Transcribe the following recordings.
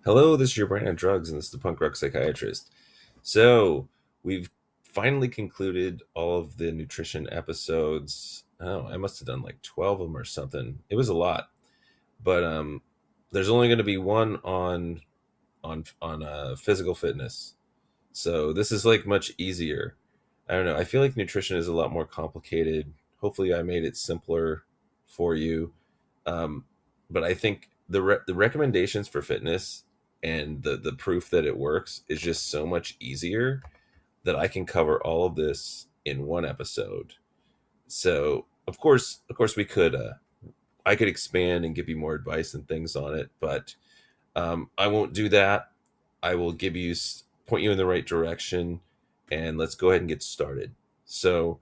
Hello, this is your brain on drugs, and this is the punk rock psychiatrist. So, we've finally concluded all of the nutrition episodes. Oh, I must have done like 12 of them or something. It was a lot, but there's only going to be one on physical fitness. So this is like much easier. I don't know. I feel like nutrition is a lot more complicated. Hopefully, I made it simpler for you. Um, but I think the recommendations for fitness and the proof that it works is just so much easier that I can cover all of this in one episode. So of course, we could I could expand and give you more advice and things on it, but I won't do that. I will point you in the right direction, and let's go ahead and get started. So,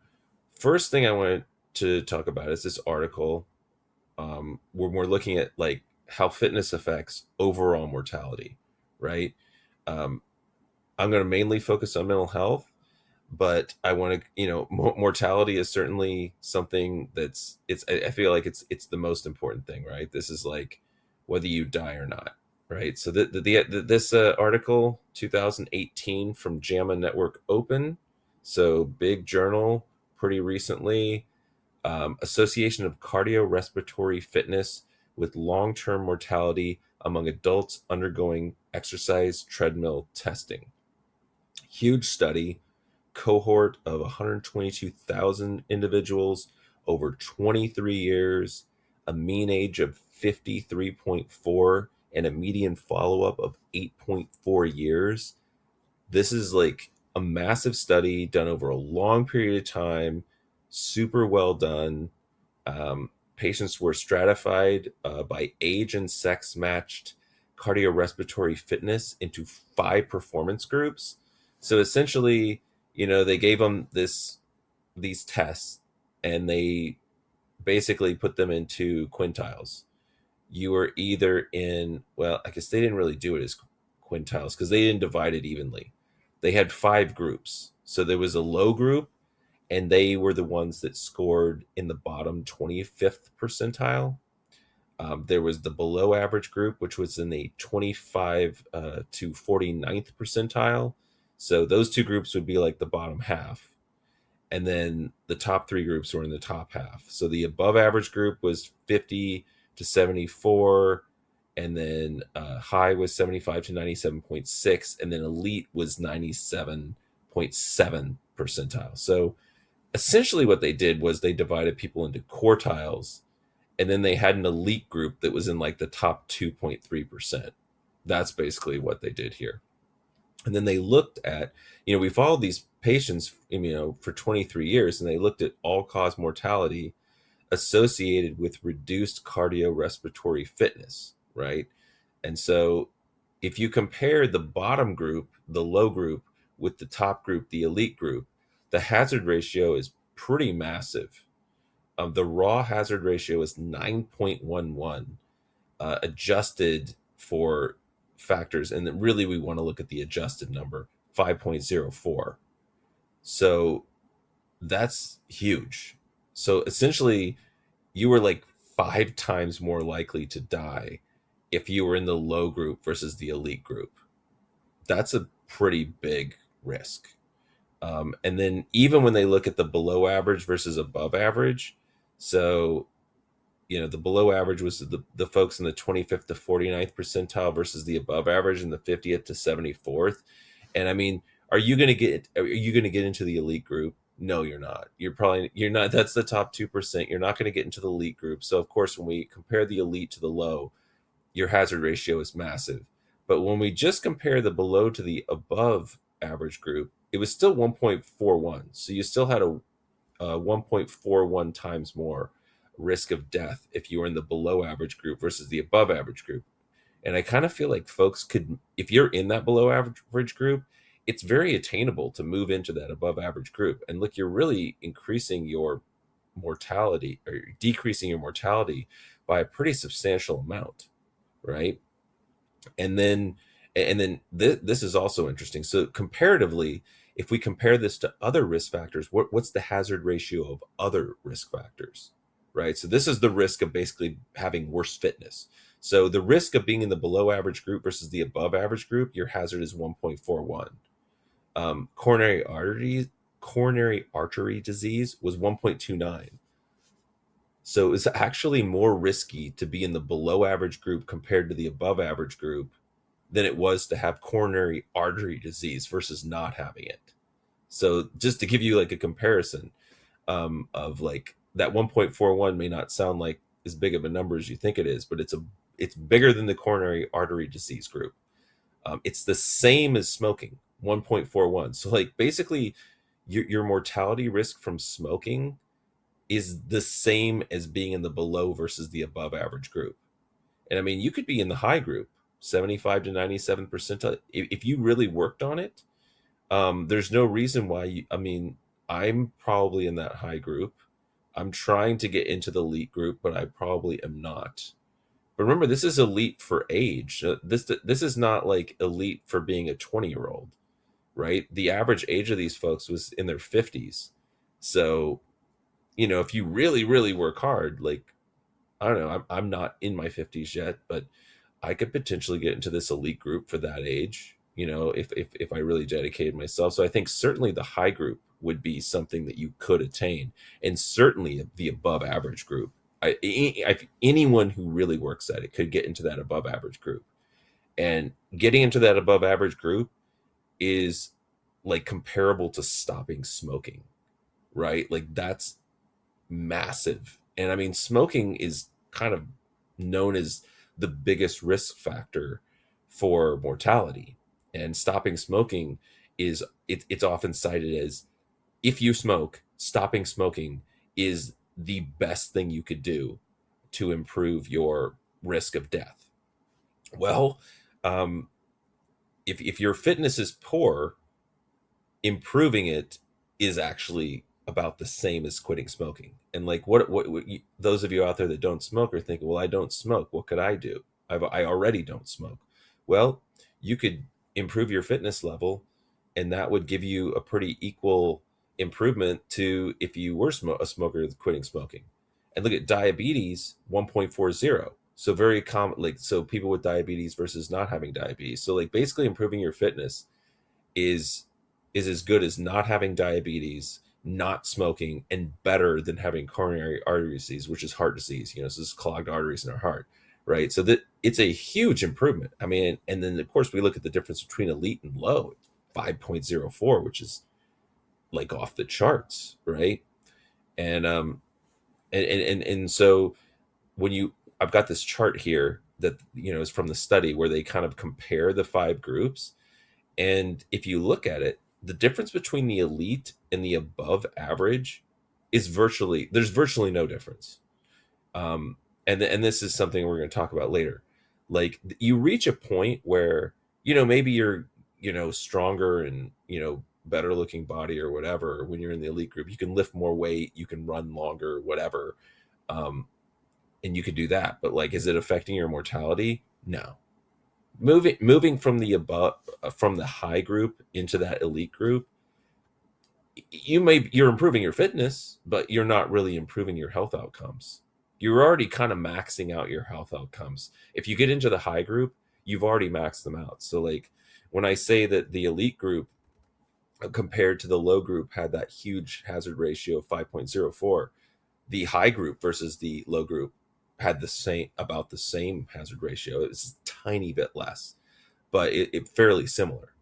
first thing I want to talk about is this article when we're looking at like how fitness affects overall mortality, right? Um, I'm going to mainly focus on mental health, but I want to, mortality is certainly something I feel like it's the most important thing, right? This is like whether you die or not, right? So this article 2018 from JAMA Network Open, so big journal, pretty recently, association of cardiorespiratory fitness with long-term mortality among adults undergoing exercise treadmill testing. Huge study, cohort of 122,000 individuals over 23 years, a mean age of 53.4, and a median follow up of 8.4 years. This is like a massive study done over a long period of time, super well done. Patients were stratified by age and sex matched cardiorespiratory fitness into five performance groups. So essentially, they gave them these tests, and they basically put them into quintiles. You were either in, well, I guess they didn't really do it as quintiles because they didn't divide it evenly. They had five groups. So there was a low group, and they were the ones that scored in the bottom 25th percentile. There was the below average group, which was in the 25 to 49th percentile. So those two groups would be like the bottom half. And then the top three groups were in the top half. So the above average group was 50 to 74. And then high was 75 to 97.6. And then elite was 97.7 percentile. So essentially what they did was they divided people into quartiles, and then they had an elite group that was in like the top 2.3%. That's basically what they did here. And then they looked at, we followed these patients, for 23 years, and they looked at all cause mortality associated with reduced cardiorespiratory fitness, right? And so if you compare the bottom group, the low group, with the top group, the elite group, the hazard ratio is pretty massive. The raw hazard ratio is 9.11, adjusted for factors. And then really, we want to look at the adjusted number, 5.04. So that's huge. So essentially, you were like five times more likely to die if you were in the low group versus the elite group. That's a pretty big risk. And then even when they look at the below average versus above average, so the below average was the folks in the 25th to 49th percentile versus the above average in the 50th to 74th. And I mean, are you going to get into the elite group? No, you're not. You're not. That's the top 2%. You're not going to get into the elite group. So of course, when we compare the elite to the low, your hazard ratio is massive. But when we just compare the below to the above average group, it was still 1.41. So you still had a 1.41 times more risk of death if you were in the below average group versus the above average group. And I kind of feel like folks could, if you're in that below average group, it's very attainable to move into that above average group. And look, you're really increasing your mortality or decreasing your mortality by a pretty substantial amount, right? And then this is also interesting. So comparatively, if we compare this to other risk factors, what's the hazard ratio of other risk factors, right? So this is the risk of basically having worse fitness. So the risk of being in the below average group versus the above average group, your hazard is 1.41. Um, coronary artery coronary artery disease was 1.29. So it's actually more risky to be in the below average group compared to the above average group than it was to have coronary artery disease versus not having it. So just to give you like a comparison, of like that 1.41 may not sound like as big of a number as you think it is, but it's bigger than the coronary artery disease group. It's the same as smoking, 1.41. So like basically your mortality risk from smoking is the same as being in the below versus the above average group. And I mean, you could be in the high group, 75 to 97 percentile. If you really worked on it, there's no reason why I mean, I'm probably in that high group. I'm trying to get into the elite group, but I probably am not. But remember, this is elite for age. This is not like elite for being a 20-year-old, right? The average age of these folks was in their 50s. So, if you really, really work hard, like I don't know, I'm not in my 50s yet, but I could potentially get into this elite group for that age, if I really dedicated myself. So I think certainly the high group would be something that you could attain, and certainly the above average group. Anyone who really works at it could get into that above average group. And getting into that above average group is like comparable to stopping smoking, right? Like that's massive. And I mean, smoking is kind of known as the biggest risk factor for mortality. And stopping smoking it's often cited as, if you smoke, stopping smoking is the best thing you could do to improve your risk of death. Well, um, if your fitness is poor, improving it is actually about the same as quitting smoking. And like those of you out there that don't smoke are thinking, well, I don't smoke, what could I do? I already don't smoke. Well, you could improve your fitness level, and that would give you a pretty equal improvement to if you were a smoker quitting smoking. And look at diabetes, 1.40. So very common, like, so people with diabetes versus not having diabetes. So like basically improving your fitness is is as good as not having diabetes, not smoking, and better than having coronary artery disease, which is heart disease. So this is clogged arteries in our heart, right? So that it's a huge improvement. I mean, and then of course we look at the difference between elite and low, 5.04, which is like off the charts, right? And and so when you I've got this chart here that is from the study where they kind of compare the five groups. And if you look at it, the difference between the elite and the above average there's virtually no difference. And this is something we're going to talk about later. Like you reach a point where, maybe you're, stronger and, better looking body or whatever. When you're in the elite group, you can lift more weight, you can run longer, whatever. Um, and you could do that. But like, is it affecting your mortality? No. Moving from the high group into that elite group, you're improving your fitness, but you're not really improving your health outcomes. You're already kind of maxing out your health outcomes. If you get into the high group, you've already maxed them out. So like when I say that the elite group compared to the low group had that huge hazard ratio of 5.04, the high group versus the low group had about the same hazard ratio. It was a tiny bit less, but it fairly similar.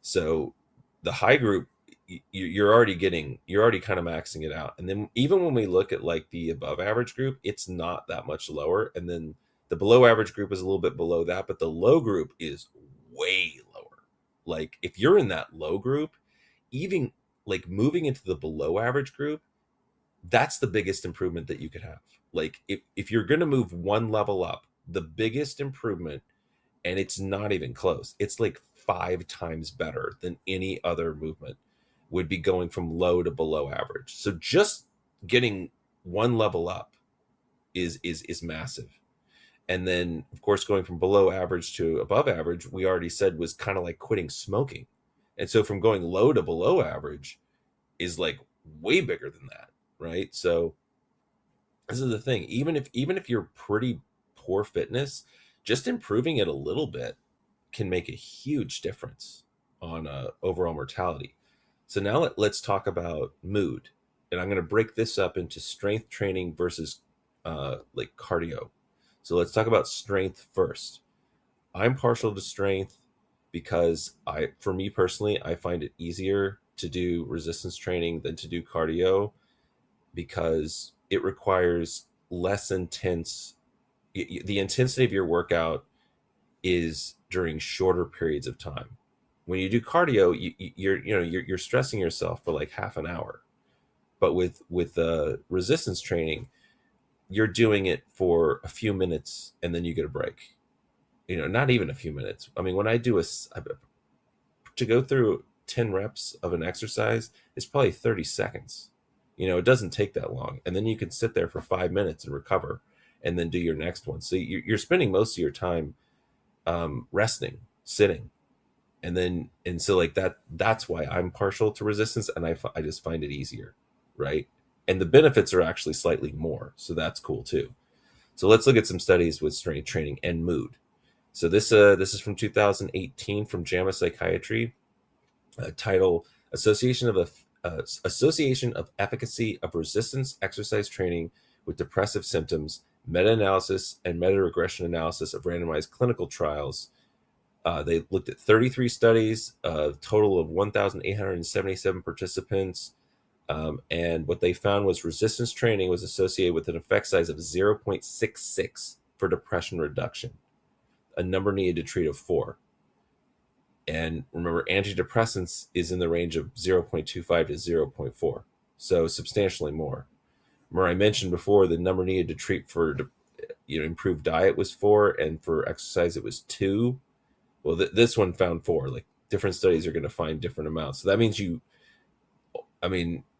So the high group, you're already kind of maxing it out. And then even when we look at like the above average group, it's not that much lower. And then the below average group is a little bit below that, but the low group is way lower. Like if you're in that low group, even like moving into the below average group, that's the biggest improvement that you could have. Like if you're going to move one level up, the biggest improvement, and it's not even close, it's like 5 times better than any other movement, would be going from low to below average. So just getting one level up is massive. And then of course going from below average to above average, we already said was kind of like quitting smoking. And so from going low to below average is like way bigger than that, right? So this is the thing. Even if you're pretty poor fitness, just improving it a little bit can make a huge difference on overall mortality. So now let's talk about mood, and I'm going to break this up into strength training versus like cardio. So let's talk about strength first. I'm partial to strength because for me personally, I find it easier to do resistance training than to do cardio because it requires less intense. The intensity of your workout is during shorter periods of time. When you do cardio, you're stressing yourself for like half an hour, but with resistance training, you're doing it for a few minutes and then you get a break. Not even a few minutes. I mean, when I do to go through 10 reps of an exercise, it's probably 30 seconds. It doesn't take that long, and then you can sit there for 5 minutes and recover, and then do your next one. So you're spending most of your time resting, sitting, and so like that's why I'm partial to resistance, and I just find it easier, right? And the benefits are actually slightly more, so that's cool too. So let's look at some studies with strength training and mood. So this is from 2018 from JAMA Psychiatry, title Association of Efficacy of Resistance Exercise Training with Depressive Symptoms, Meta-analysis and meta-regression analysis of randomized clinical trials. They looked at 33 studies, a total of 1,877 participants, and what they found was resistance training was associated with an effect size of 0.66 for depression reduction, a number needed to treat of 4. And remember, antidepressants is in the range of 0.25 to 0.4, so substantially more. Remember, I mentioned before the number needed to treat for improved diet was 4, and for exercise it was 2. Well, this one found 4. Like, different studies are going to find different amounts. So that means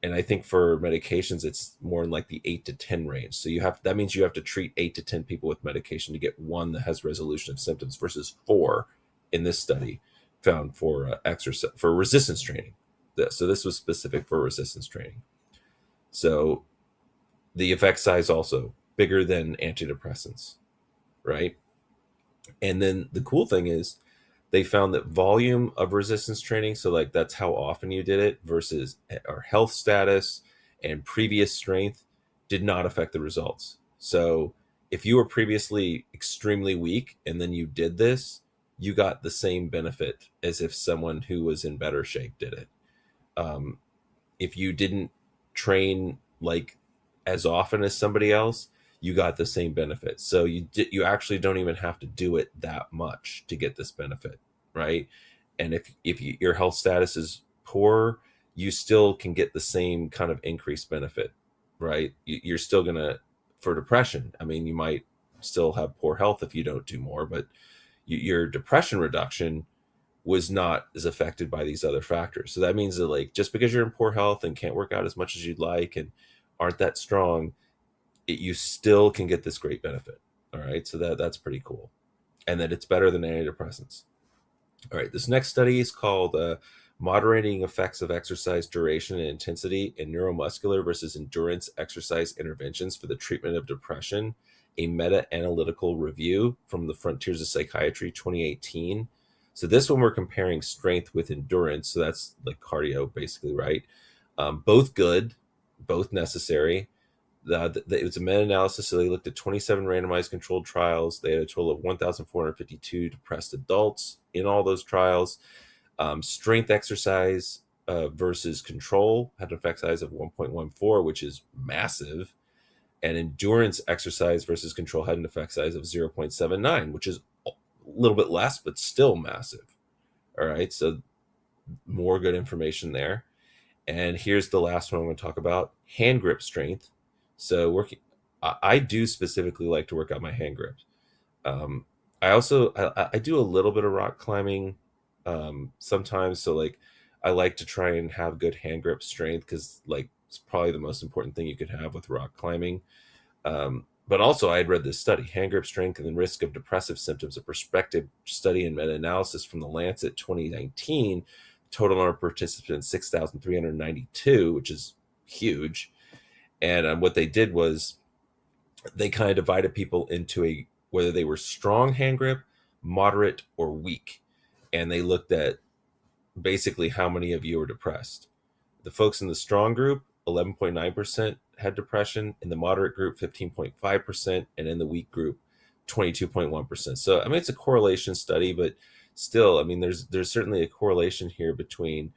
and I think for medications it's more in like the 8 to 10 range. So that means you have to treat 8 to 10 people with medication to get 1 that has resolution of symptoms versus 4 in this study found for exercise for resistance training. So this was specific for resistance training. So the effect size also bigger than antidepressants, right? And then the cool thing is they found that volume of resistance training, so like that's how often you did it versus our health status and previous strength, did not affect the results. So if you were previously extremely weak and then you did this, you got the same benefit as if someone who was in better shape did it. If you didn't train like as often as somebody else, you got the same benefit. So you actually don't even have to do it that much to get this benefit, right? And if your health status is poor, you still can get the same kind of increased benefit, right? You're still gonna, for depression, I mean, you might still have poor health if you don't do more, but your depression reduction was not as affected by these other factors. So that means that like just because you're in poor health and can't work out as much as you'd like and aren't that strong, you still can get this great benefit. All right, so that's pretty cool, and that it's better than antidepressants. All right, this next study is called Moderating Effects of Exercise Duration and Intensity in Neuromuscular versus Endurance Exercise Interventions for the Treatment of Depression, a meta-analytical review from the Frontiers of Psychiatry 2018. So this one we're comparing strength with endurance, so that's like cardio basically, right? Both good, both necessary. It was a meta-analysis, so they looked at 27 randomized controlled trials. They had a total of 1,452 depressed adults in all those trials. Strength exercise versus control had an effect size of 1.14, which is massive. And endurance exercise versus control had an effect size of 0.79, which is a little bit less, but still massive. All right, so more good information there. And here's the last one I'm going to talk about, hand grip strength. So I do specifically like to work out my hand grips. I do a little bit of rock climbing sometimes. So like I like to try and have good hand grip strength because like it's probably the most important thing you could have with rock climbing. But also I had read this study, Hand Grip Strength and the Risk of Depressive Symptoms, a prospective study and meta-analysis from the Lancet 2019, total number of participants 6,392, which is huge. And what they did was they kind of divided people into whether they were strong hand grip, moderate, or weak. And they looked at basically how many of you were depressed. The folks in the strong group, 11.9% had depression, in the moderate group, 15.5%, and in the weak group, 22.1%. So, I mean, it's a correlation study, but still, I mean, there's certainly a correlation here between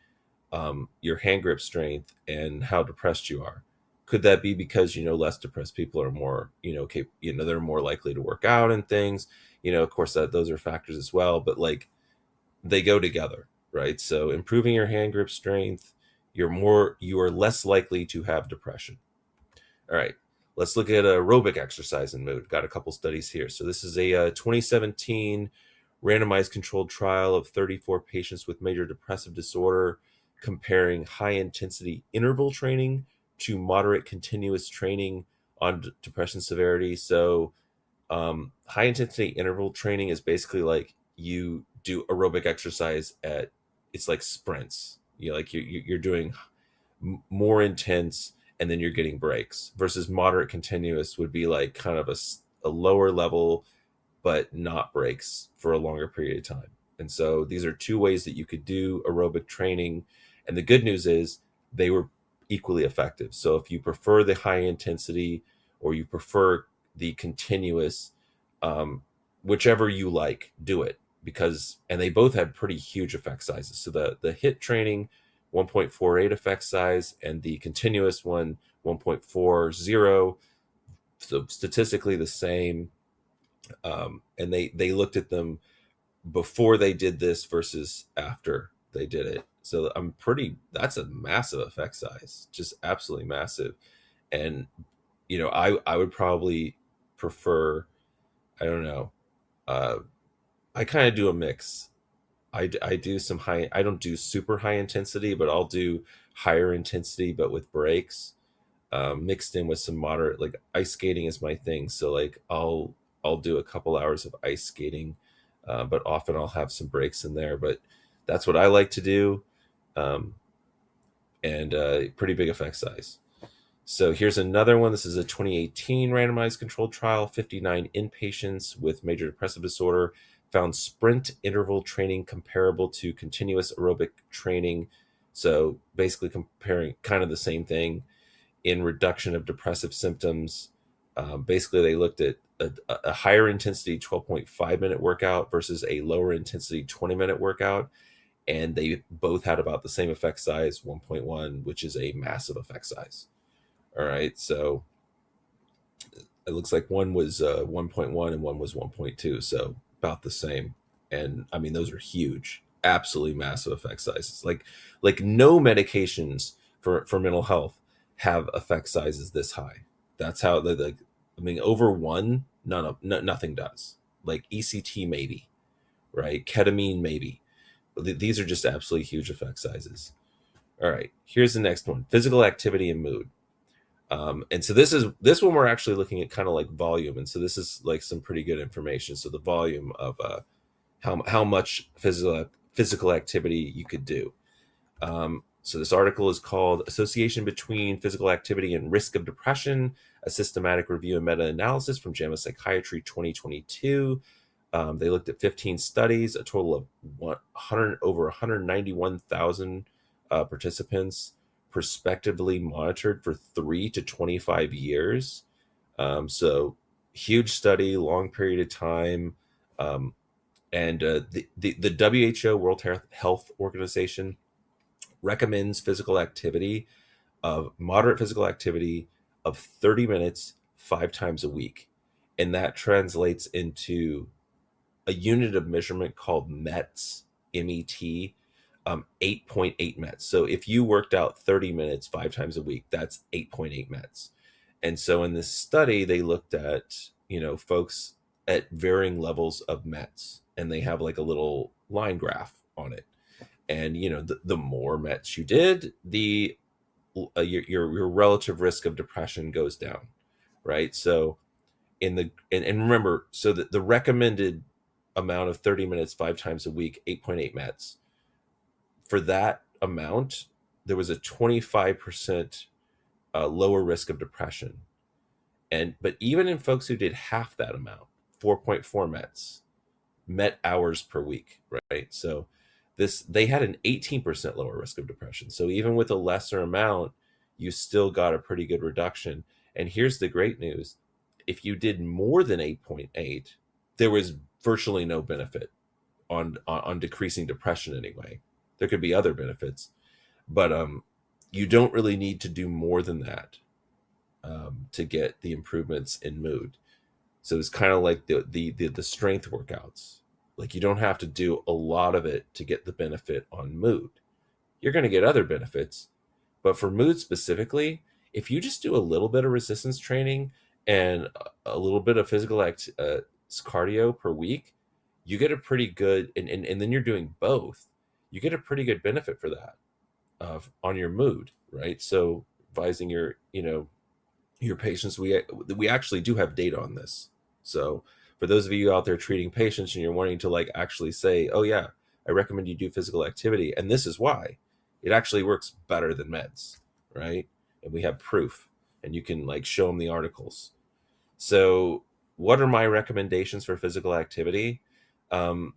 your hand grip strength and how depressed you are. Could that be because less depressed people are more they're more likely to work out and things? Of course, that those are factors as well, but like they go together, right? So improving your hand grip strength, you are less likely to have depression. All right, let's look at aerobic exercise and mood. Got a couple studies here. So this is a 2017 randomized controlled trial of 34 patients with major depressive disorder, comparing high intensity interval training to moderate continuous training on depression severity. So high intensity interval training is basically like you do aerobic exercise at, it's like sprints. You're doing more intense, and then you're getting breaks, versus moderate continuous would be like kind of a lower level but not breaks for a longer period of time. And so these are two ways that you could do aerobic training, and the good news is they were equally effective. So if you prefer the high intensity or you prefer the continuous, whichever you like, do it, because and they both had pretty huge effect sizes. So the hit training 1.48 effect size, and the continuous one 1.40, so statistically the same. And they looked at them before they did this versus after they did it. So that's a massive effect size, just absolutely massive. And I would probably prefer, I don't know, uh I kind of do a mix. I do some high, I don't do super high intensity, but I'll do higher intensity but with breaks, mixed in with some moderate, like ice skating is my thing. So like I'll do a couple hours of ice skating, but often I'll have some breaks in there. But that's what I like to do, um, and pretty big effect size. So here's another one. This is a 2018 randomized controlled trial. 59 inpatients with major depressive disorder found sprint interval training comparable to continuous aerobic training. So basically comparing kind of the same thing in reduction of depressive symptoms. Basically, they looked at a higher intensity 12.5-minute workout versus a lower intensity 20-minute workout. And they both had about the same effect size, 1.1, which is a massive effect size. All right, so it looks like one was 1.1 and one was 1.2, so about the same. And I mean, those are huge, absolutely massive effect sizes. Like no medications for mental health have effect sizes this high. That's how they like. I mean, over one, nothing does. Like ECT maybe, right? Ketamine maybe. But these are just absolutely huge effect sizes. All right, here's the next one: physical activity and mood. And so this one we're actually looking at kind of like volume, and so this is like some pretty good information. So the volume of how much physical activity you could do. So this article is called "Association Between Physical Activity and Risk of Depression: A Systematic Review and Meta-Analysis" from JAMA Psychiatry 2022. They looked at 15 studies, a total of over 191,000 participants, prospectively monitored for 3 to 25 years. So huge study, long period of time. And the WHO, World Health Organization, recommends moderate physical activity of 30 minutes 5 times a week. And that translates into a unit of measurement called METs, MET, 8.8 METs. So if you worked out 30 minutes 5 times a week, that's 8.8 METs. And so in this study, they looked at, folks at varying levels of METs, and they have like a little line graph on it. And, the more METs you did, the your relative risk of depression goes down, right? So and remember, so the recommended amount of 30 minutes 5 times a week, 8.8 METs, for that amount there was a 25% lower risk of depression. But even in folks who did half that amount, 4.4 met hours per week, right? So this they had an 18% lower risk of depression. So even with a lesser amount, you still got a pretty good reduction. And here's the great news. If you did more than 8.8, there was virtually no benefit on decreasing depression anyway. There could be other benefits, but you don't really need to do more than that to get the improvements in mood. So it's kind of like the strength workouts. Like, you don't have to do a lot of it to get the benefit on mood. You're going to get other benefits, but for mood specifically, if you just do a little bit of resistance training and a little bit of cardio per week, you get a pretty good, and then you're doing both, you get a pretty good benefit for that on your mood, right? So advising your patients, we actually do have data on this. So for those of you out there treating patients and you're wanting to like actually say, oh yeah, I recommend you do physical activity, and this is why it actually works better than meds, right? And we have proof, and you can like show them the articles. So what are my recommendations for physical activity? um,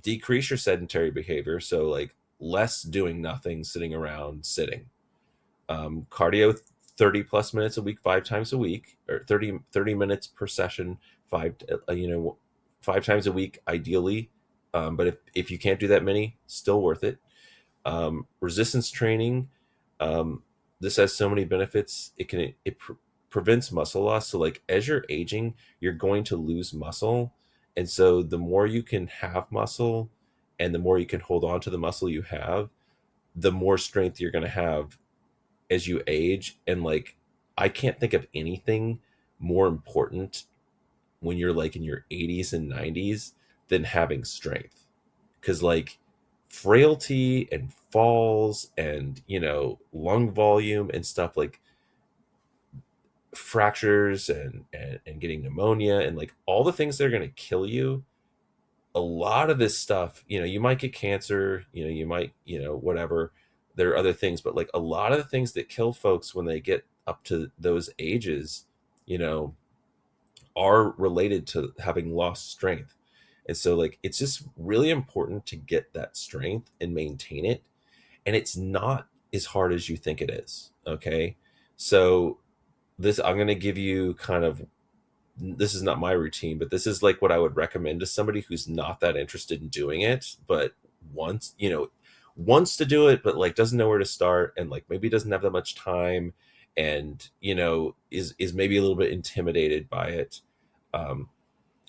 Decrease your sedentary behavior, so like less doing nothing, sitting around, sitting. Cardio, 30 plus minutes a week, 5 times a week, or 30 minutes per session, five, 5 times a week, ideally. But if you can't do that many, still worth it. Resistance training, um, this has so many benefits. Prevents muscle loss. So like as you're aging, you're going to lose muscle. And so the more you can have muscle and the more you can hold on to the muscle you have, the more strength you're going to have as you age. And like, I can't think of anything more important when you're like in your 80s and 90s than having strength. Because like frailty and falls and lung volume and stuff, like fractures and getting pneumonia and like all the things that are going to kill you, a lot of this stuff, you might get cancer, you might, whatever, there are other things, but like a lot of the things that kill folks when they get up to those ages, you know are related to having lost strength. And so like it's just really important to get that strength and maintain it. And it's not as hard as you think it is. Okay. So this, I'm going to give you kind of, this is not my routine, but this is like what I would recommend to somebody who's not that interested in doing it, but wants to do it, but like doesn't know where to start, and like maybe doesn't have that much time, and is maybe a little bit intimidated by it. um,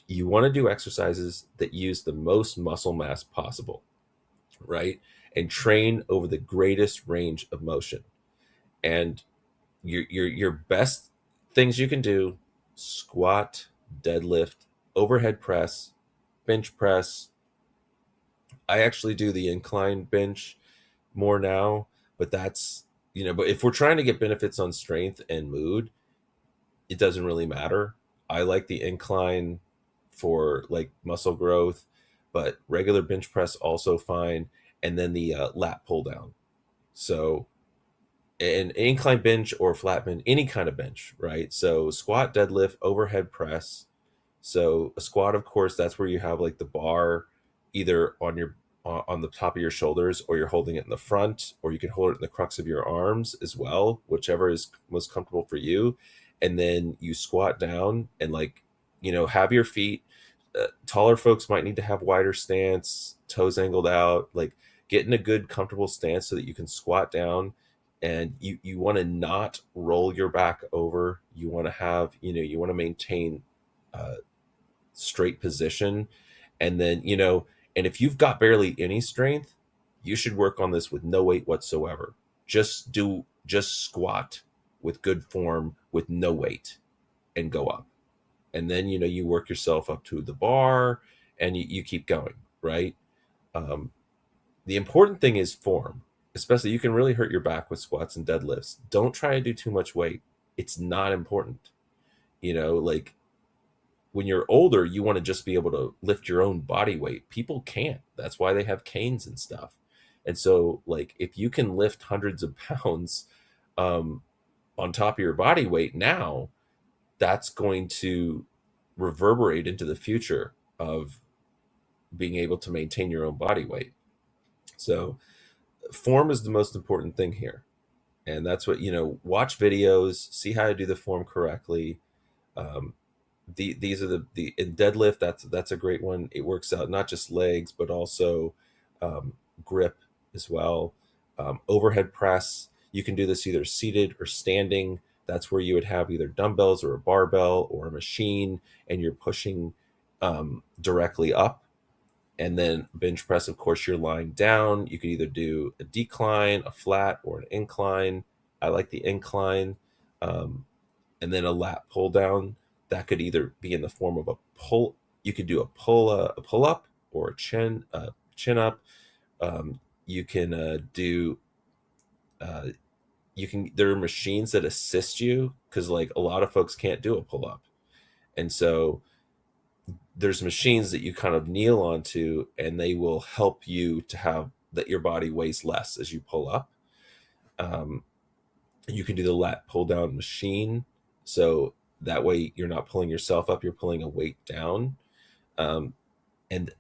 you want to do exercises that use the most muscle mass possible, right? And train over the greatest range of motion. And your best things you can do: squat, deadlift, overhead press, bench press. I actually do the incline bench more now, but but if we're trying to get benefits on strength and mood, it doesn't really matter. I like the incline for like muscle growth, but regular bench press also fine. And then the lat pull down. So an incline bench or flat bench, any kind of bench, right? So squat, deadlift, overhead press. So a squat, of course, that's where you have like the bar either on the top of your shoulders, or you're holding it in the front, or you can hold it in the crux of your arms as well, whichever is most comfortable for you. And then you squat down and like, have your feet. Taller folks might need to have wider stance, toes angled out, like get in a good comfortable stance so that you can squat down. And you want to not roll your back over. You want to have, you want to maintain straight position. And then, and if you've got barely any strength, you should work on this with no weight whatsoever. Just squat with good form with no weight and go up. And then, you work yourself up to the bar, and you keep going, right? Um, the important thing is form. Especially, you can really hurt your back with squats and deadlifts. Don't try to do too much weight. It's not important. Like when you're older, you want to just be able to lift your own body weight. People can't. That's why they have canes and stuff. And so, like, if you can lift hundreds of pounds um, on top of your body weight now, that's going to reverberate into the future of being able to maintain your own body weight. So form is the most important thing here. And that's what, watch videos, see how to do the form correctly. Um, these are the in deadlift, that's a great one. It works out not just legs, but also um, grip as well. Overhead press, you can do this either seated or standing. That's where you would have either dumbbells or a barbell or a machine, and you're pushing directly up. And then bench press, of course, you're lying down. You can either do a decline, a flat, or an incline. I like the incline. Um, and then a lat pull down, that could either be in the form of a pull. You could do a pull up or a chin up. You can do uh, you can there are machines that assist you, because like a lot of folks can't do a pull up, and so there's machines that you kind of kneel onto, and they will help you to have that your body weighs less as you pull up. Um, you can do the lat pull down machine, so that way you're not pulling yourself up, you're pulling a weight down. um, and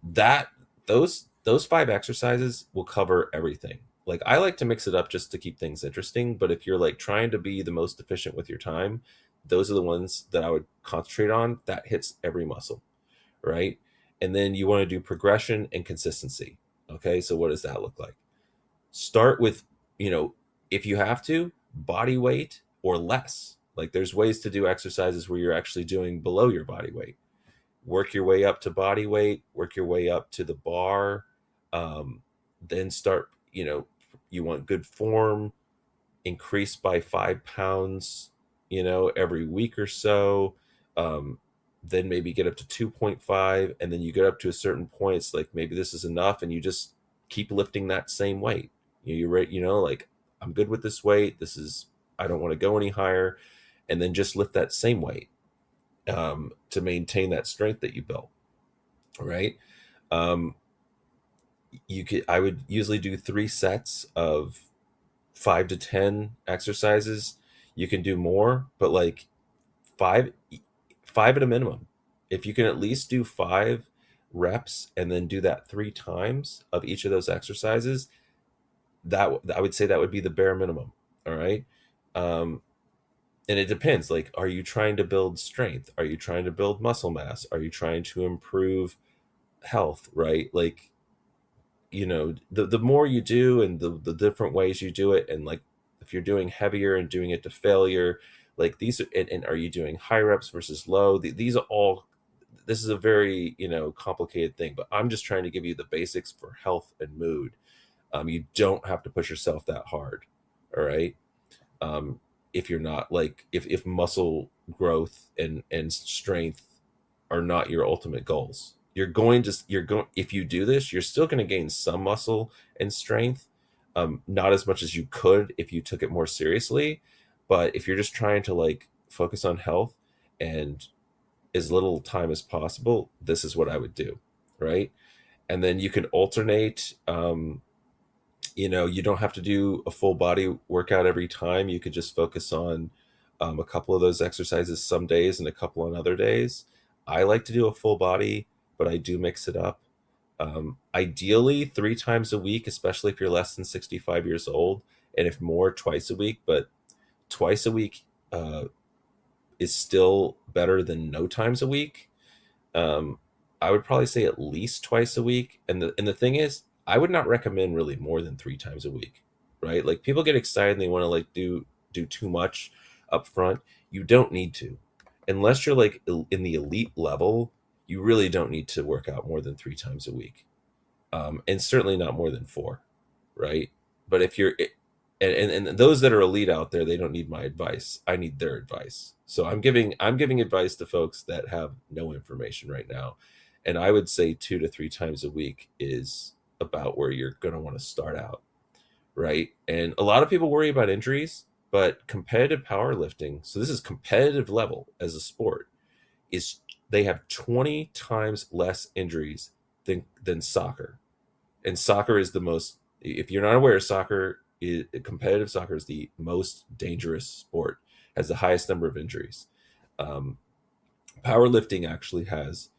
those five exercises will cover everything. Like, I like to mix it up just to keep things interesting, but if you're like trying to be the most efficient with your time, those are the ones that I would concentrate on. That hits every muscle, right? And then you want to do progression and consistency. Okay, so what does that look like? Start with, you know, if you have to, body weight or less. Like, there's ways to do exercises where you're actually doing below your body weight. Work your way up to body weight, work your way up to the bar. Then start, you want good form, increase by 5 pounds, every week or so. Um, then maybe get up to 2.5. And then you get up to a certain point. It's like, maybe this is enough. And you just keep lifting that same weight. You're right. Like, I'm good with this weight. I don't want to go any higher. And then just lift that same weight to maintain that strength that you built. Right. Um, I would usually do 3 sets of 5 to 10 exercises. You can do more, but like five, five at a minimum. If you can at least do 5 reps and then do that 3 times of each of those exercises, I would say that would be the bare minimum. All right. Um, and it depends. Like, are you trying to build strength? Are you trying to build muscle mass? Are you trying to improve health? Right. Like, the more you do and the different ways you do it, and like if you're doing heavier and doing it to failure, like these are, and are you doing high reps versus low? These are all, this is a very, complicated thing, but I'm just trying to give you the basics for health and mood. You don't have to push yourself that hard. All right. um, if you're not like, if muscle growth and strength are not your ultimate goals, you're going if you do this, you're still going to gain some muscle and strength, not as much as you could if you took it more seriously. But if you're just trying to like focus on health and as little time as possible, this is what I would do, right? And then you can alternate. You don't have to do a full body workout every time. You could just focus on a couple of those exercises some days and a couple on other days. I like to do a full body, but I do mix it up. Ideally 3 times a week, especially if you're less than 65 years old, and if more, twice a week. But twice a week is still better than no times a week. um, I would probably say at least twice a week. And the thing is, I would not recommend really more than 3 times a week, right? Like, people get excited and they want to like do too much up front. You don't need to, unless you're like in the elite level. You really don't need to work out more than 3 times a week, and certainly not more than four, right? But if you're and those that are elite out there, they don't need my advice. I need their advice. So I'm giving advice to folks that have no information right now, and I would say 2 to 3 times a week is about where you're going to want to start out, right? And a lot of people worry about injuries, but competitive powerlifting, so this is competitive level as a sport, is they have 20 times less injuries than soccer. And soccer is the most, if you're not aware, competitive soccer is the most dangerous sport, has the highest number of injuries. um, Powerlifting actually has,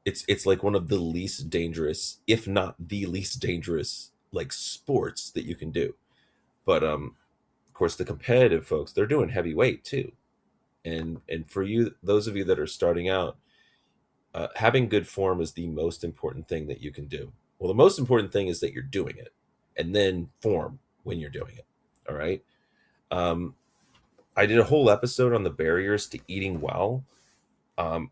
it's like one of the least dangerous, if not the least dangerous, like sports that you can do. But of course, the competitive folks, they're doing heavy weight too. And for you, those of you that are starting out, having good form is the most important thing that you can do. Well, the most important thing is that you're doing it, and then form when you're doing it. All right. Um, I did a whole episode on the barriers to eating well. Um,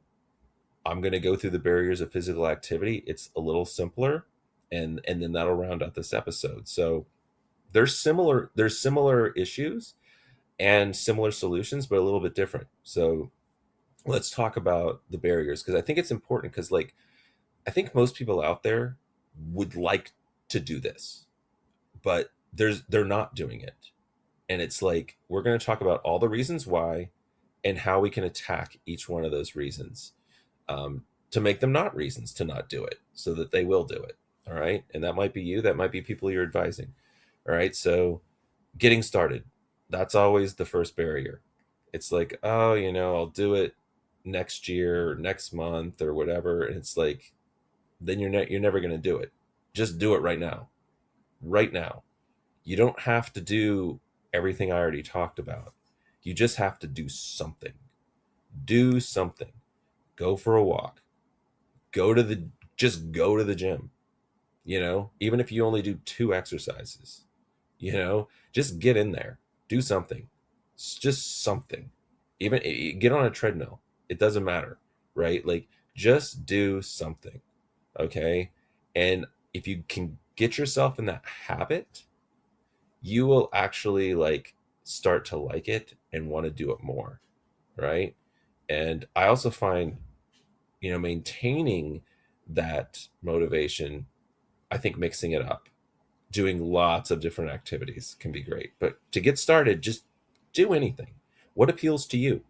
I'm going to go through the barriers of physical activity. It's a little simpler, and then that'll round out this episode. So there's similar issues and similar solutions, but a little bit different. So let's talk about the barriers, because I think it's important, because like I think most people out there would like to do this, but they're not doing it. And it's like we're going to talk about all the reasons why and how we can attack each one of those reasons, to make them not reasons to not do it, so that they will do it. All right. And that might be you, that might be people you're advising. All right. So getting started, that's always the first barrier. It's like, oh, I'll do it next year or next month or whatever. And it's like, then you're never going to do it. Just do it right now. Right now. You don't have to do everything I already talked about. You just have to do something. Do something. Go for a walk. Go to the Just go to the gym. Even if you only do two exercises, just get in there. Do something. It's just something. Even get on a treadmill. It doesn't matter, right? Like just do something. Okay? And if you can get yourself in that habit, you will actually like start to like it and want to do it more, right? And I also find, maintaining that motivation, I think mixing it up, doing lots of different activities can be great. But to get started, just do anything. What appeals to you?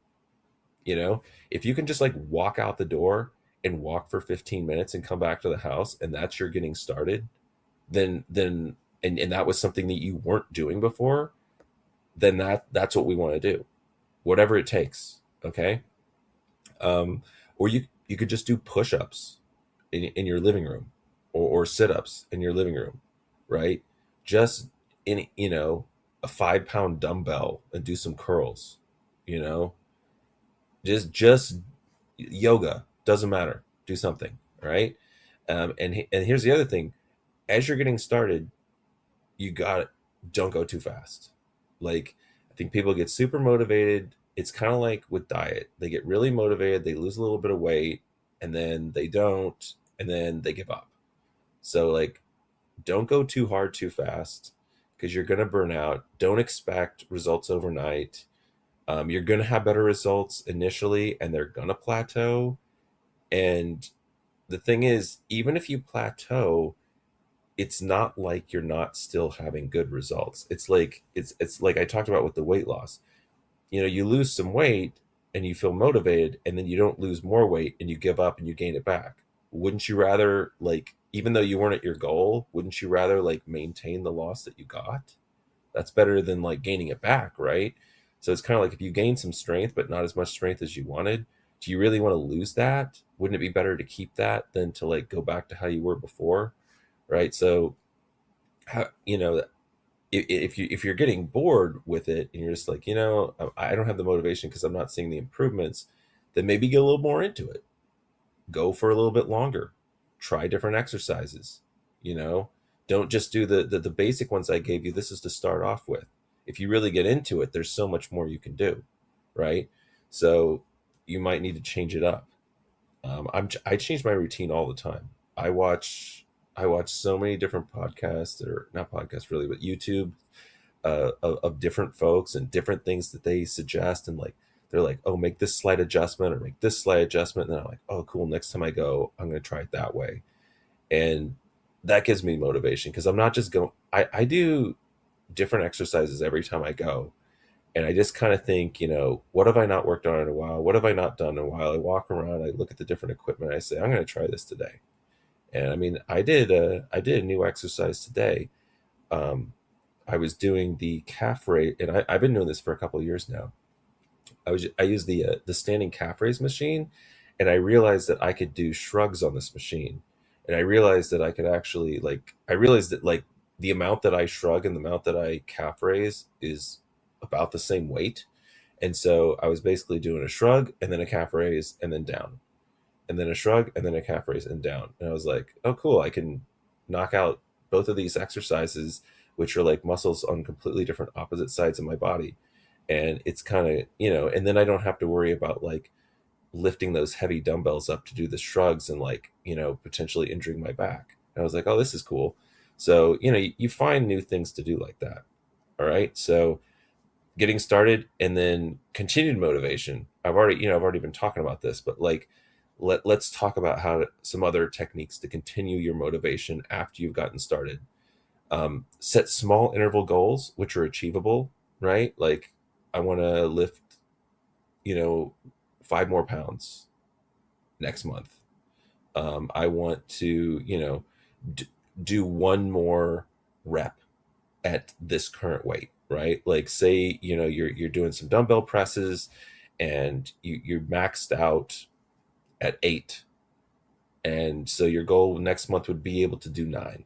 You know, if you can just like walk out the door and walk for 15 minutes and come back to the house, and that's your getting started, then and that was something that you weren't doing before, then that's what we want to do. Whatever it takes. Okay. Or you could just do push-ups in your living room, or sit-ups in your living room, right? Just in a 5 pound dumbbell and do some curls, you know just yoga, doesn't matter, do something, right? And here's the other thing: as you're getting started, you got don't go too fast. Like, I think people get super motivated. It's kind of like with diet. They get really motivated, they lose a little bit of weight, and then they don't, and then they give up. So like, don't go too hard too fast, because you're going to burn out. Don't expect results overnight. You're going to have better results initially, and they're going to plateau. And the thing is, even if you plateau, it's not like you're not still having good results. It's like I talked about with the weight loss. You lose some weight and you feel motivated, and then you don't lose more weight and you give up and you gain it back. Wouldn't you rather, like, even though you weren't at your goal, wouldn't you rather like maintain the loss that you got? That's better than like gaining it back, right? So it's kind of like, if you gain some strength but not as much strength as you wanted, do you really want to lose that? Wouldn't it be better to keep that than to like go back to how you were before, right? So how, if you're getting bored with it and you're just like, I don't have the motivation because I'm not seeing the improvements, then maybe get a little more into it. Go for a little bit longer. Try different exercises. You know, don't just do the basic ones I gave you. This is to start off with. If you really get into it, there's so much more you can do, right? So you might need to change it up. I change my routine all the time. I watch so many different podcasts, or not podcasts really, but YouTube, of different folks and different things that they suggest, and like they're like, oh, make this slight adjustment or make this slight adjustment, and then I'm like, oh, cool. Next time I go, I'm going to try it that way, and that gives me motivation, because I'm not just going. I do different exercises every time I go, and I just kind of think, what have I not worked on in a while? What have I not done in a while? I walk around, I look at the different equipment, I say, I'm going to try this today. And I mean, I did a new exercise today. Um, I was doing the calf raise, and I've been doing this for a couple of years now. I used the standing calf raise machine, and I realized that I could do shrugs on this machine, and I realized that I could actually like I realized that like the amount that I shrug and the amount that I calf raise is about the same weight, and so I was basically doing a shrug and then a calf raise and then down, and then a shrug and then a calf raise and down, and I was like, oh cool, I can knock out both of these exercises, which are like muscles on completely different opposite sides of my body, and it's kind of and then I don't have to worry about like lifting those heavy dumbbells up to do the shrugs and like potentially injuring my back. And I was like, oh, this is cool. So you find new things to do like that. All right, so getting started and then continued motivation. I've already been talking about this, but like let's talk about some other techniques to continue your motivation after you've gotten started. Set small interval goals which are achievable, right? Like I want to lift you know 5 more pounds next month. I want to d- do one more rep at this current weight, right? Like say you're doing some dumbbell presses and you're maxed out at 8, and so your goal next month would be able to do 9,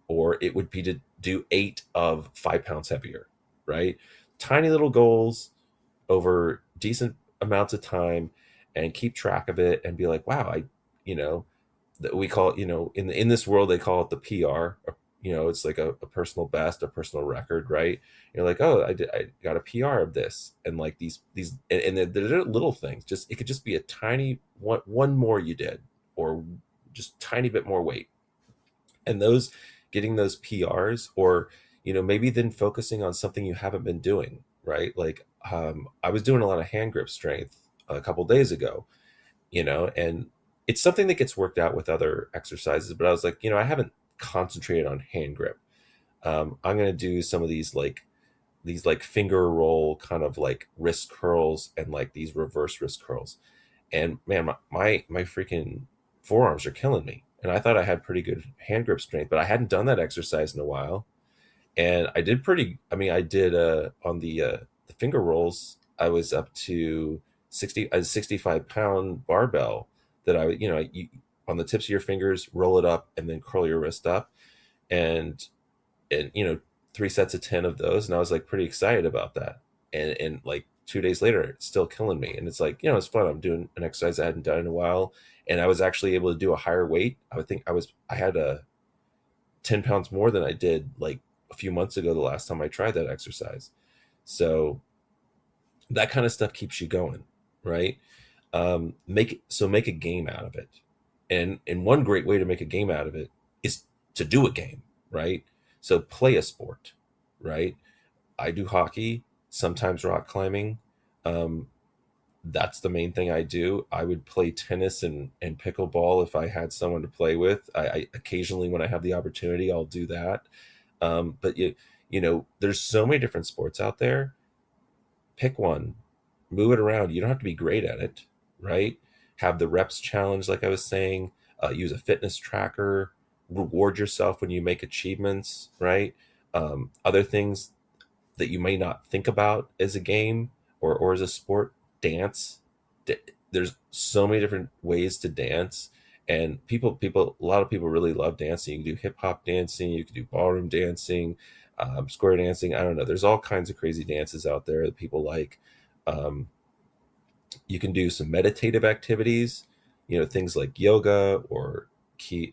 or it would be to do 8 of 5 pounds heavier, right? Tiny little goals over decent amounts of time, and keep track of it and be like, wow, you know, that we call it, in this world, they call it the PR. It's like a personal best, a personal record, right? You're like, oh, I got a PR of this, and like these, and they're little things. Just it could just be a tiny one more you did, or just tiny bit more weight, and those getting those PRs, or maybe then focusing on something you haven't been doing, right? Like I was doing a lot of hand grip strength a couple days ago, and it's something that gets worked out with other exercises, but I was like, I haven't concentrated on hand grip. I'm going to do some of these like finger roll kind of like wrist curls and like these reverse wrist curls, and man, my freaking forearms are killing me, and I thought I had pretty good hand grip strength, but I hadn't done that exercise in a while, and I did pretty. I mean, I did on the finger rolls. I was up to 65 pound barbell that I would on the tips of your fingers, roll it up, and then curl your wrist up, and and 3 sets of 10 of those, and I was like pretty excited about that. And like 2 days later, it's still killing me, and it's like it's fun. I'm doing an exercise I hadn't done in a while, and I was actually able to do a higher weight. I would think I had a 10 pounds more than I did like a few months ago, the last time I tried that exercise. So that kind of stuff keeps you going, right? Make a game out of it, and one great way to make a game out of it is to do a game, right? So play a sport, right? I do hockey, sometimes rock climbing. um, that's the main thing I do. I would play tennis and pickleball if I had someone to play with. I occasionally, when I have the opportunity, I'll do that. But there's so many different sports out there. Pick one, move it around. You don't have to be great at it, right? Have the reps challenge, like I was saying. Use a fitness tracker. Reward yourself when you make achievements, right? Other things that you may not think about as a game or as a sport. Dance. There's so many different ways to dance, and a lot of people really love dancing. You can do hip hop dancing, you can do ballroom dancing, square dancing. I don't know, there's all kinds of crazy dances out there that people like. um, you can do some meditative activities, things like yoga, or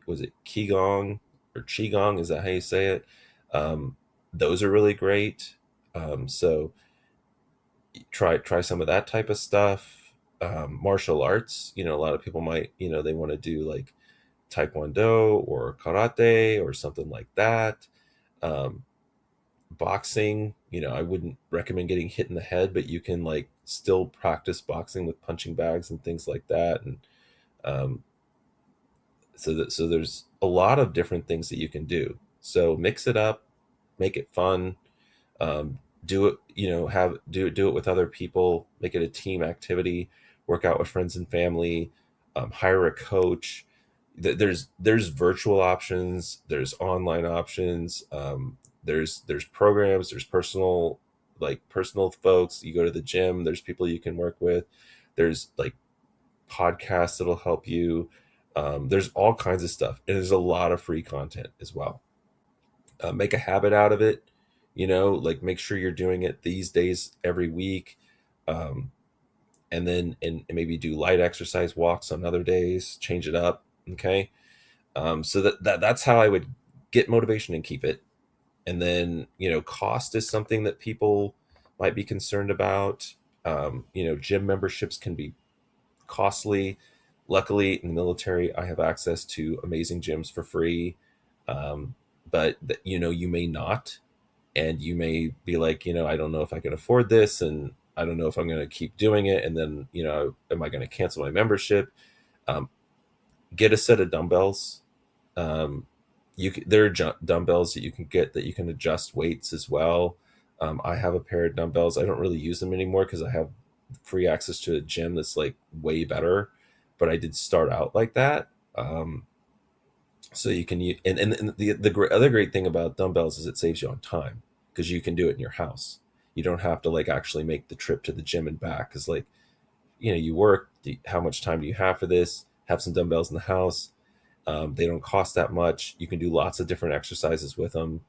was it qigong, or qigong, is that how you say it? Those are really great. So try some of that type of stuff. Martial arts, a lot of people might, they want to do like taekwondo or karate or something like that. um, Boxing, I wouldn't recommend getting hit in the head, but you can like still practice boxing with punching bags and things like that. And um, so there's a lot of different things that you can do. So mix it up, make it fun. Do it, do it with other people, make it a team activity, work out with friends and family. Hire a coach. There's virtual options, there's online options. There's programs, there's personal like personal folks. You go to the gym, there's people you can work with. There's like podcasts that'll help you. There's all kinds of stuff, and there's a lot of free content as well. Make a habit out of it, like make sure you're doing it these days every week. Um, and then and maybe do light exercise walks on other days, change it up. Okay. So that's how I would get motivation and keep it. And then, cost is something that people might be concerned about. Gym memberships can be costly. Luckily, in the military, I have access to amazing gyms for free. Um, but you may not, and you may be like, I don't know if I can afford this, and I don't know if I'm going to keep doing it, and then, am I going to cancel my membership? Um, get a set of dumbbells. There are dumbbells that you can get that you can adjust weights as well. I have a pair of dumbbells. I don't really use them anymore because I have free access to a gym that's like way better. But I did start out like that. So you can use, and other great thing about dumbbells is it saves you on time because you can do it in your house. You don't have to like actually make the trip to the gym and back because like you work. How much time do you have for this? Have some dumbbells in the house. They don't cost that much. You can do lots of different exercises with them.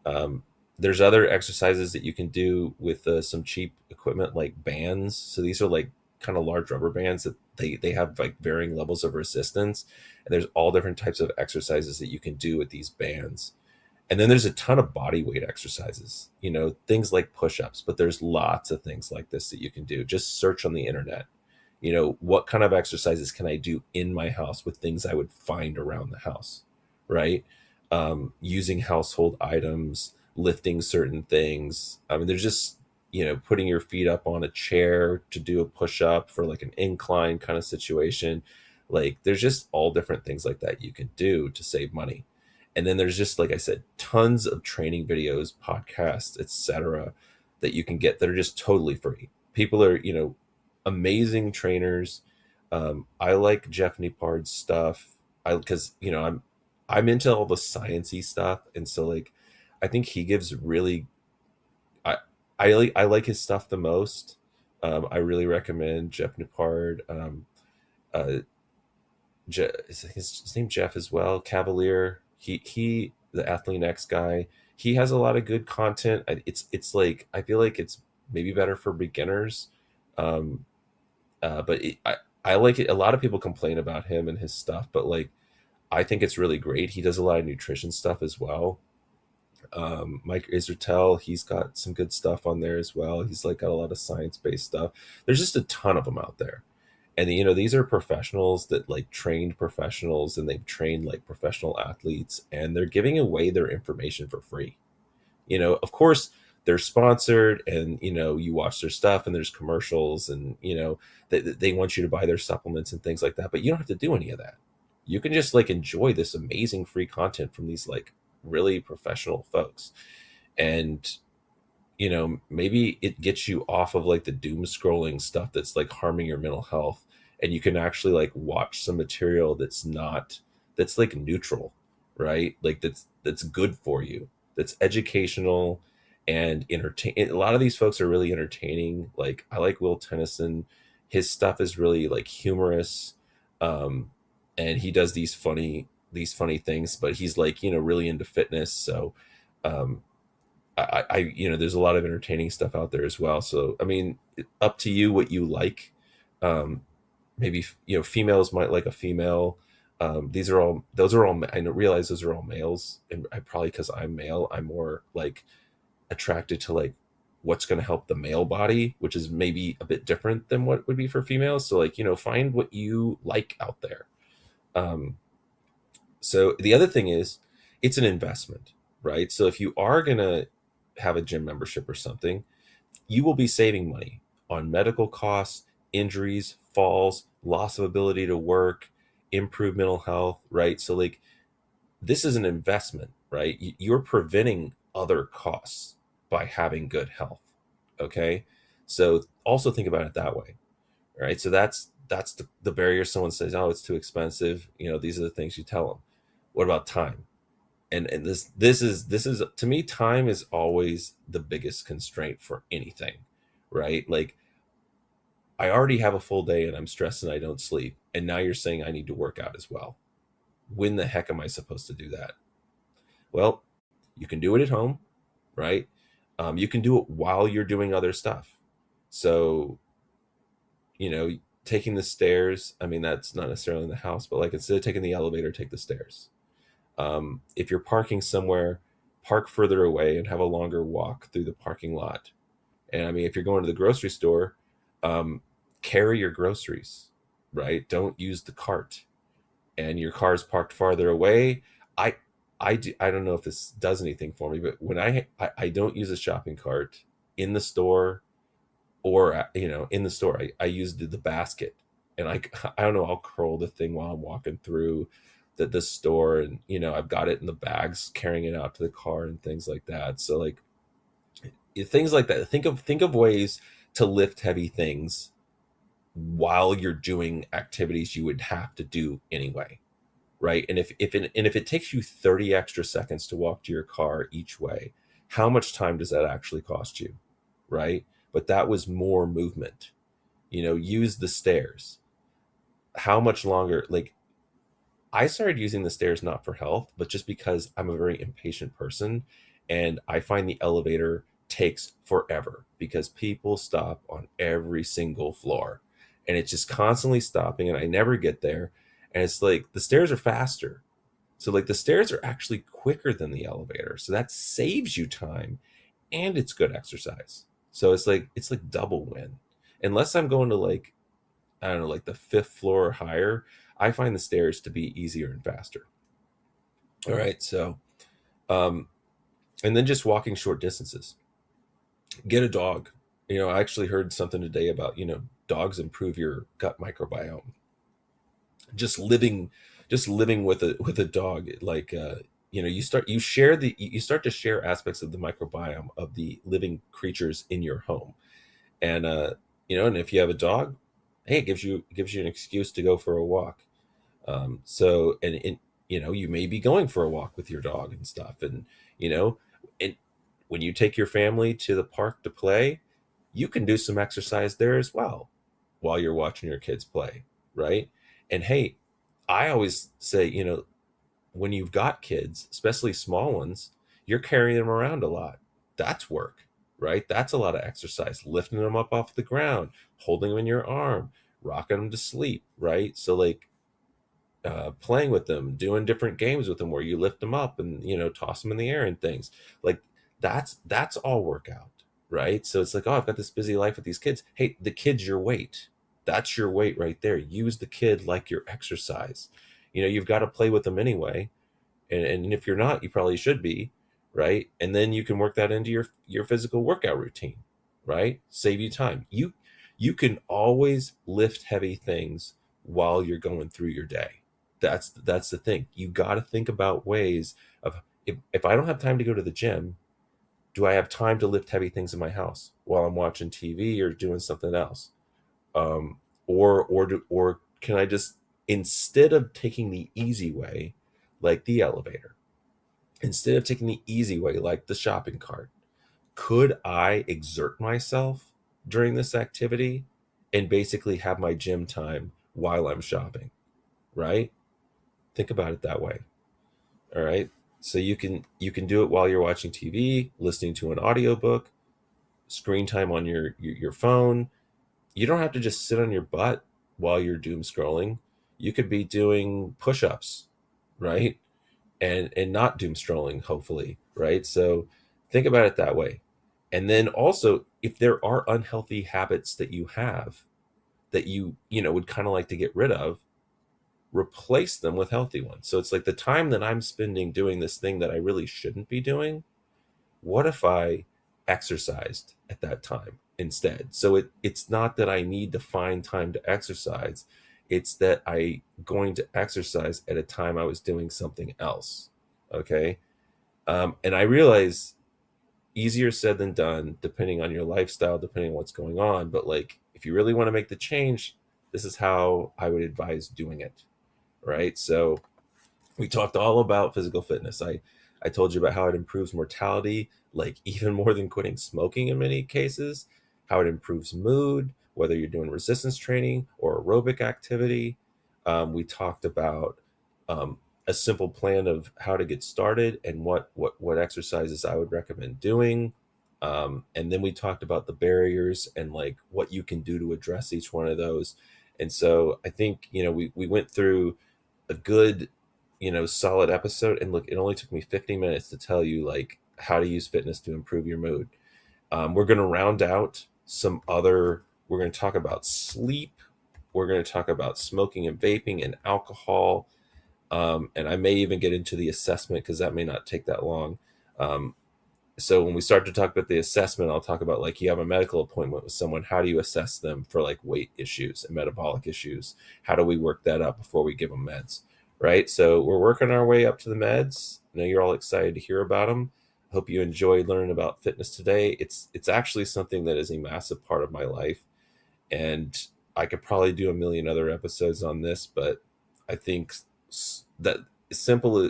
Um, there's other exercises that you can do with some cheap equipment like bands. So these are like kind of large rubber bands that they have like varying levels of resistance. And there's all different types of exercises that you can do with these bands. And then there's a ton of body weight exercises, things like push-ups, but there's lots of things like this that you can do. Just search on the internet. What kind of exercises can I do in my house with things I would find around the house, right? Using household items, lifting certain things. I mean, there's just, putting your feet up on a chair to do a push up for like an incline kind of situation. Like, there's just all different things like that you can do to save money. And then there's just, like I said, tons of training videos, podcasts, etc., that you can get that are just totally free. People are, amazing trainers. I like Jeff Nippard's stuff. Because I'm into all the sciencey stuff, and so like I think he gives really I I like his stuff the most. I really recommend Jeff Nippard. Uh, is his name Jeff as well? Cavalier. He the Athlean X guy. He has a lot of good content. It's like I feel like it's maybe better for beginners. Um, but I like it. A lot of people complain about him and his stuff, but like I think it's really great. He does a lot of nutrition stuff as well. Mike Israetel, he's got some good stuff on there as well. He's like got a lot of science based stuff. There's just a ton of them out there, and these are professionals that like trained professionals, and they've trained like professional athletes, and they're giving away their information for free. Of course they're sponsored, and you watch their stuff and there's commercials, and they want you to buy their supplements and things like that, but you don't have to do any of that. You can just like enjoy this amazing free content from these like really professional folks. And maybe it gets you off of like the doom scrolling stuff that's like harming your mental health, and you can actually like watch some material that's like neutral, right? Like that's good for you, that's educational and entertain. A lot of these folks are really entertaining. Like I like Will Tennyson. His stuff is really like humorous. um and he does these funny things, but he's like really into fitness. So um there's a lot of entertaining stuff out there as well. So I mean, up to you what you like. Um, maybe females might like a female. Those are all. I realize those are all males, and I probably because I'm male, I'm more like attracted to like what's going to help the male body, which is maybe a bit different than what would be for females. So like find what you like out there. Um, so the other thing is, it's an investment, right? So if you are going to have a gym membership or something, you will be saving money on medical costs, injuries, falls, loss of ability to work, improved mental health, right? So like this is an investment, right? You're preventing other costs by having good health. Okay. So also think about it that way, right? So that's the barrier. Someone says, oh, it's too expensive. These are the things you tell them. What about time? And this is to me, time is always the biggest constraint for anything, right? Like, I already have a full day and I'm stressed and I don't sleep, and now you're saying I need to work out as well. When the heck am I supposed to do that? Well, you can do it at home, right? You can do it while you're doing other stuff. So, you know, taking the stairs, I mean, that's not necessarily in the house, but like, instead of taking the elevator, take the stairs. If you're parking somewhere, park further away and have a longer walk through the parking lot. And I mean, if you're going to the grocery store, um, carry your groceries, right? Don't use the cart. And your car's parked farther away. I I don't know if this does anything for me, but when I don't use a shopping cart in the store, or in the store, I use the basket, and I don't know, I'll curl the thing while I'm walking through the store, and I've got it in the bags, carrying it out to the car and things like that. So like, things like that. Think of ways to lift heavy things while you're doing activities you would have to do anyway, right? And if it takes you 30 extra seconds to walk to your car each way, how much time does that actually cost you, right? But that was more movement. Use the stairs. How much longer? Like, I started using the stairs not for health, but just because I'm a very impatient person, and I find the elevator takes forever because people stop on every single floor, and it's just constantly stopping, and I never get there. And it's like, the stairs are faster. So like, the stairs are actually quicker than the elevator. So that saves you time, and it's good exercise. So it's like double win. Unless I'm going to, like, I don't know, like the fifth floor or higher, I find the stairs to be easier and faster. All right. So, um, and then just walking short distances. Get a dog. I actually heard something today about, dogs improve your gut microbiome. Just living, with a dog, like, you start to share aspects of the microbiome of the living creatures in your home. And and if you have a dog, hey, it gives you an excuse to go for a walk. So, and you may be going for a walk with your dog and stuff, and you know and when you take your family to the park to play, you can do some exercise there as well while you're watching your kids play, right? And hey, I always say, when you've got kids, especially small ones, you're carrying them around a lot. That's work, right? That's a lot of exercise, lifting them up off the ground, holding them in your arm, rocking them to sleep, right? So like, playing with them, doing different games with them where you lift them up and toss them in the air and things like, that's all workout, right? So it's like, oh, I've got this busy life with these kids. Hey, the kid's your weight. That's your weight right there. Use the kid like your exercise. You've got to play with them anyway, and if you're not, you probably should be, right? And then you can work that into your physical workout routine, right? Save you time. You can always lift heavy things while you're going through your day. That's the thing. You got to think about ways of, if I don't have time to go to the gym, do I have time to lift heavy things in my house while I'm watching TV or doing something else? Or can I just, instead of taking the easy way, like the elevator, instead of taking the easy way, like the shopping cart, could I exert myself during this activity and basically have my gym time while I'm shopping, right? Think about it that way. All right. So you can do it while you're watching TV, listening to an audiobook, screen time on your phone. You don't have to just sit on your butt while you're doom scrolling. You could be doing push-ups, right? And not doom scrolling, hopefully, right? So think about it that way. And then also, if there are unhealthy habits that you have that would kind of like to get rid of, replace them with healthy ones. So it's like, the time that I'm spending doing this thing that I really shouldn't be doing, what if I exercised at that time instead? So it's not that I need to find time to exercise, it's that I going to exercise at a time I was doing something else. Okay. And I realize, easier said than done, depending on your lifestyle, depending on what's going on. But like, if you really want to make the change, this is how I would advise doing it. Right. So we talked all about physical fitness. I told you about how it improves mortality, like even more than quitting smoking in many cases, how it improves mood, whether you're doing resistance training or aerobic activity. We talked about um, a simple plan of how to get started and what exercises I would recommend doing. And then we talked about the barriers and like what you can do to address each one of those. And so I think, we went through a good, solid episode. And look, it only took me 50 minutes to tell you like how to use fitness to improve your mood. We're going to round out we're going to talk about sleep. We're going to talk about smoking and vaping and alcohol. And I may even get into the assessment because that may not take that long. Um, so when we start to talk about the assessment, I'll talk about like you have a medical appointment with someone. How do you assess them for like weight issues and metabolic issues? How do we work that up before we give them meds? Right. So we're working our way up to the meds. I know you're all excited to hear about them. Hope you enjoyed learning about fitness today. It's actually something that is a massive part of my life, and I could probably do a million other episodes on this, but I think that simple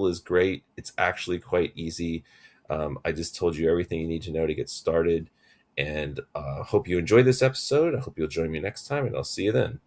is great. It's actually quite easy. I just told you everything you need to know to get started, and hope you enjoyed this episode. I hope you'll join me next time, and I'll see you then.